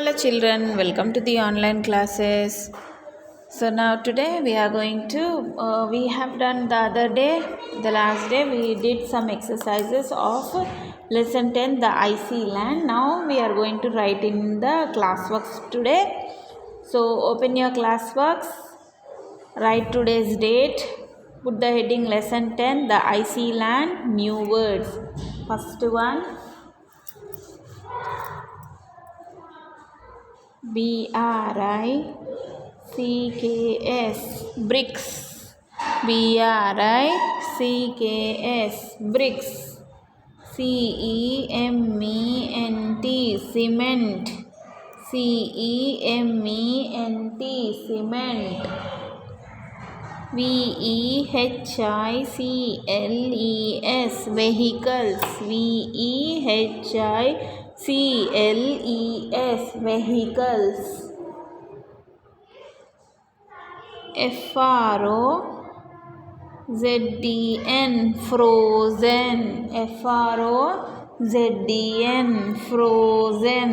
Hello children, welcome to the online classes. So now today we are going to, we have done the other day, the last day we did some exercises of lesson 10, the IC land. Now we are going to write in the classworks today. So open your classworks, write today's date, put the heading lesson 10, the IC land, new words. First one, BRICKS, bricks. BRICKS, bricks. CEMENT, cement. CEMENT, cement. VEHICLES, vehicles. VEHICLES, vehicles. FROZEN, frozen. FROZEN, frozen.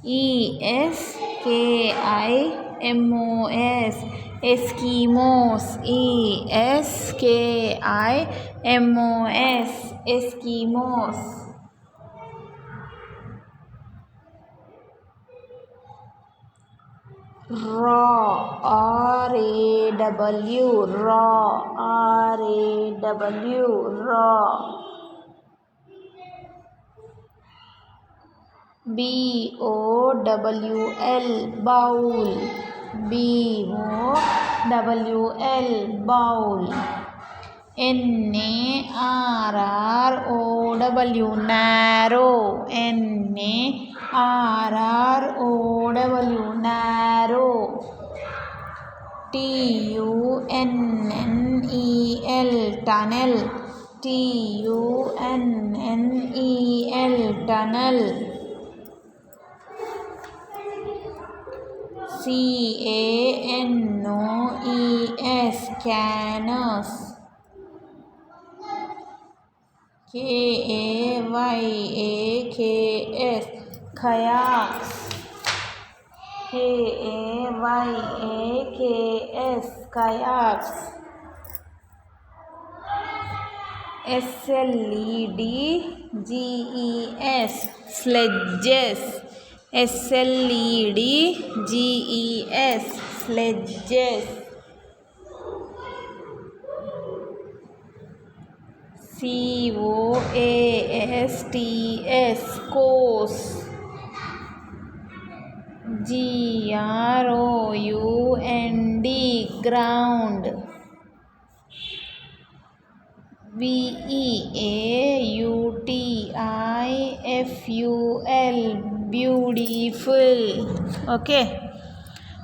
ESKIMOS, Eskimos. ESKIMOS, Eskimos. RAW, RAW, raw. RAW, raw. BOWL, bowl. BOWL, bowl. NARROW, narrow. NARROW, narrow. TUNNEL, tunnel. TUNNEL, tunnel. CANOES, cannos. KAYAKS, kayaks. KAYAKS, kayaks. SLEDGES, sledges. SLEDGES, sledges. COASTS, course. GROUND, ground. BEAUTIFUL, beautiful. Okay.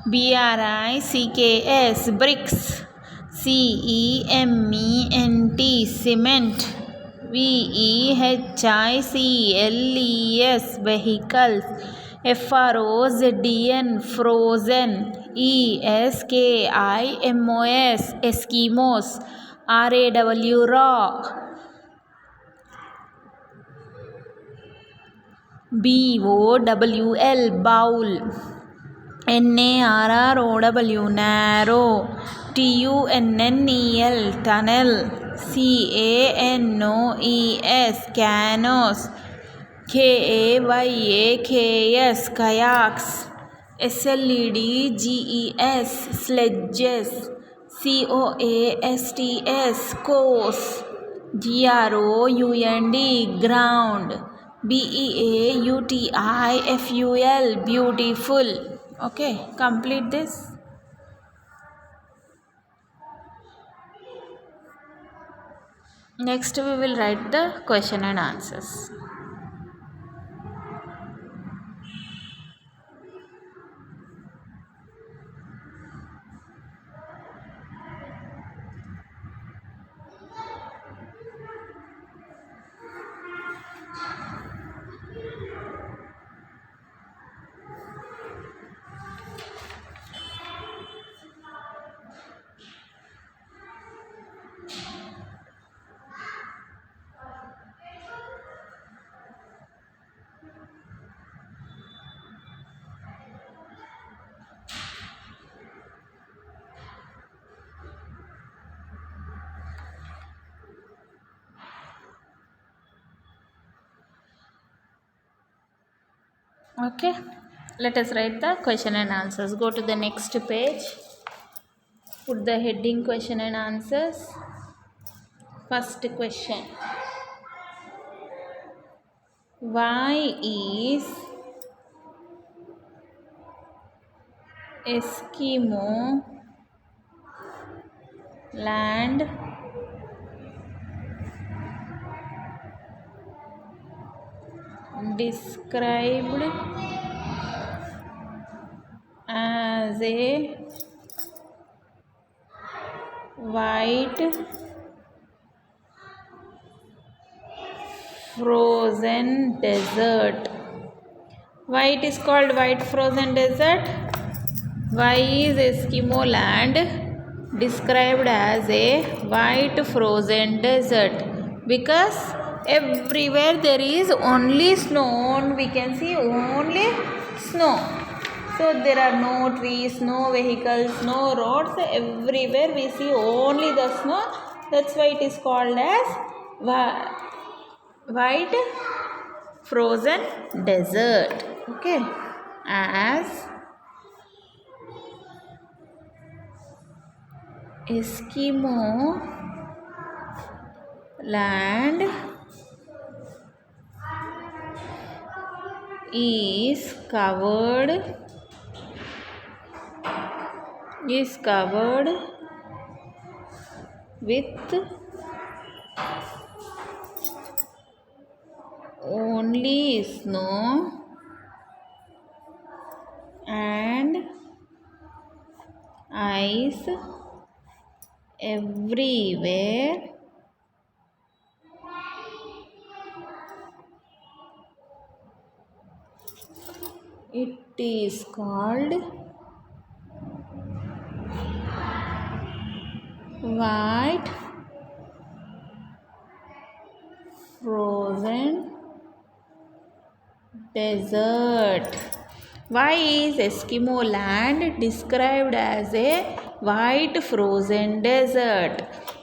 BRICKS, bricks. CEMENT, cement. VEHICLES, vehicles. FROZEN, frozen. ESKIMOS, Eskimos. RAW, raw. BOWL, bowl. NARROW, narrow. TUNNEL, tunnel. CANOES, cannos. KAYAKS, kayaks. SLEDGES, sledges. COASTS, course. GROUND, ground. BEAUTIFUL, beautiful. Okay, complete this. Next we will write the question and answers. Okay, let us write the question and answers. Go to the next page. Put the heading question and answers. First question. Why is Eskimo land described as a white frozen desert? Why it is called white frozen desert? Why is Eskimo land described as a white frozen desert? Because everywhere there is only snow, we can see only snow. So there are no trees, no vehicles, no roads. Everywhere we see only the snow. That's why it is called as white frozen desert. Okay, as Eskimo land is covered with only snow and ice everywhere. It is called white frozen desert. Why is Eskimo land described as a white frozen desert?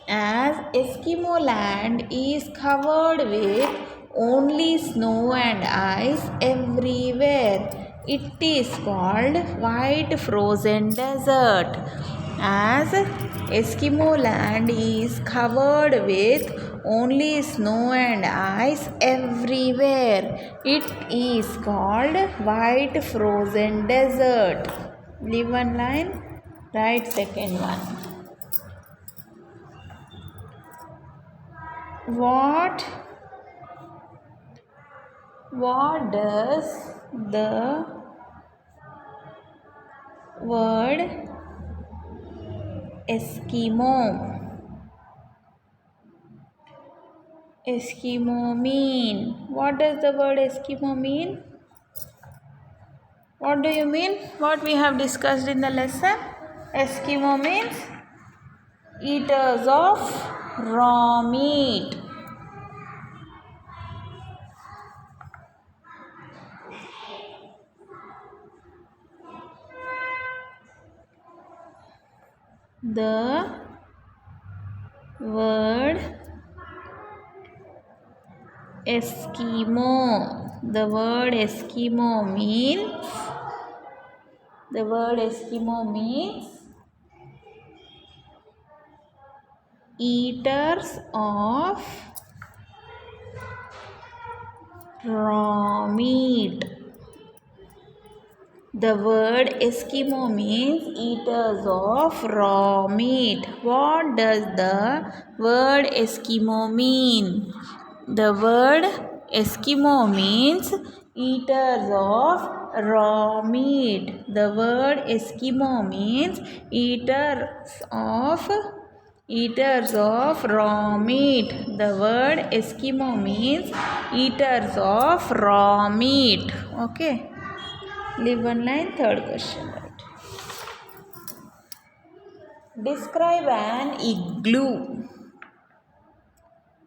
As Eskimo land is covered with only snow and ice everywhere, it is called white frozen desert. As Eskimo land is covered with only snow and ice everywhere, it is called white frozen desert. Leave one line, write second one. What does the word Eskimo mean? What does the word Eskimo mean? What do you mean? What we have discussed in the lesson? Eskimo means eaters of raw meat. The word Eskimo means eaters of raw meat. The word Eskimo means eaters of raw meat. What does the word Eskimo mean? The word Eskimo means eaters of raw meat. The word Eskimo means eaters of raw meat. The word Eskimo means eaters of raw meat. Okay. Leave one line, third question. Right. Describe an igloo.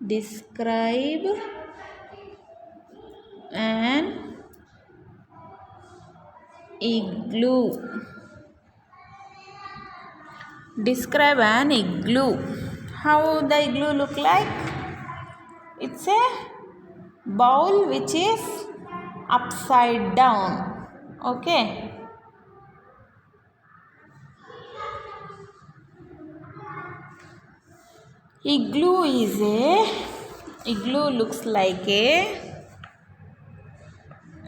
Describe an igloo. Describe an igloo. How the igloo look like? It's a bowl which is upside down. Okay. Igloo looks like a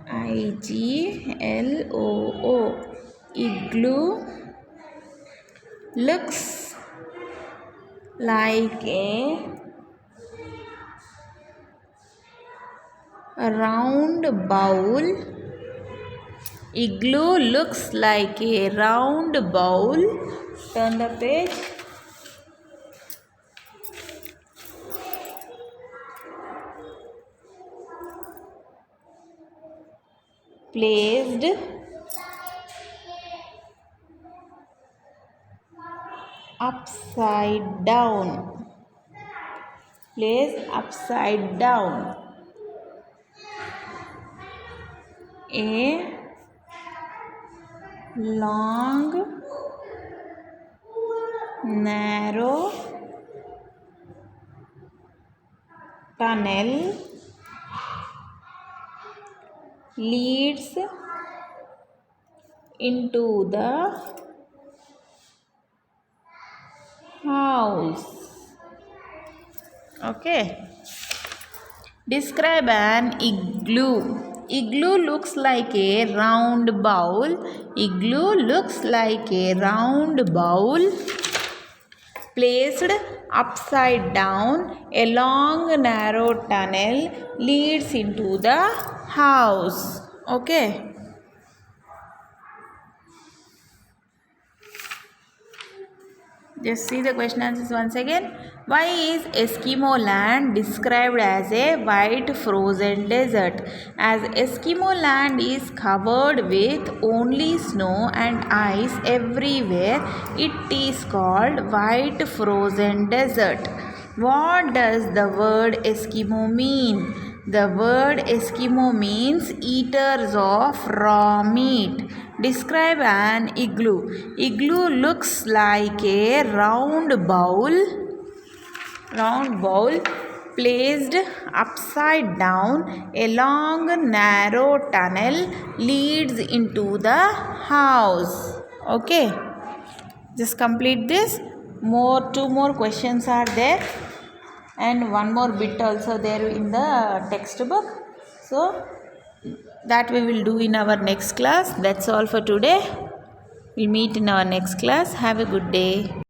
IGLOO. Igloo looks like a round bowl. Igloo looks like a round bowl. Turn the page. Placed upside down. Placed upside down. A long, narrow tunnel leads into the house. Okay. Describe an igloo. Igloo looks like a round bowl. Igloo looks like a round bowl placed upside down. A long narrow tunnel leads into the house. Okay. Just see the question answers once again. Why is Eskimo land described as a white frozen desert? As Eskimo land is covered with only snow and ice everywhere, it is called white frozen desert. What does the word Eskimo mean? The word Eskimo means eaters of raw meat. Describe an igloo. Igloo looks like a round bowl placed upside down. A long narrow tunnel leads into the house. Okay, just complete this. Two more questions are there and one more bit also there in the textbook. So that we will do in our next class. That's all for today. We'll meet in our next class. Have a good day.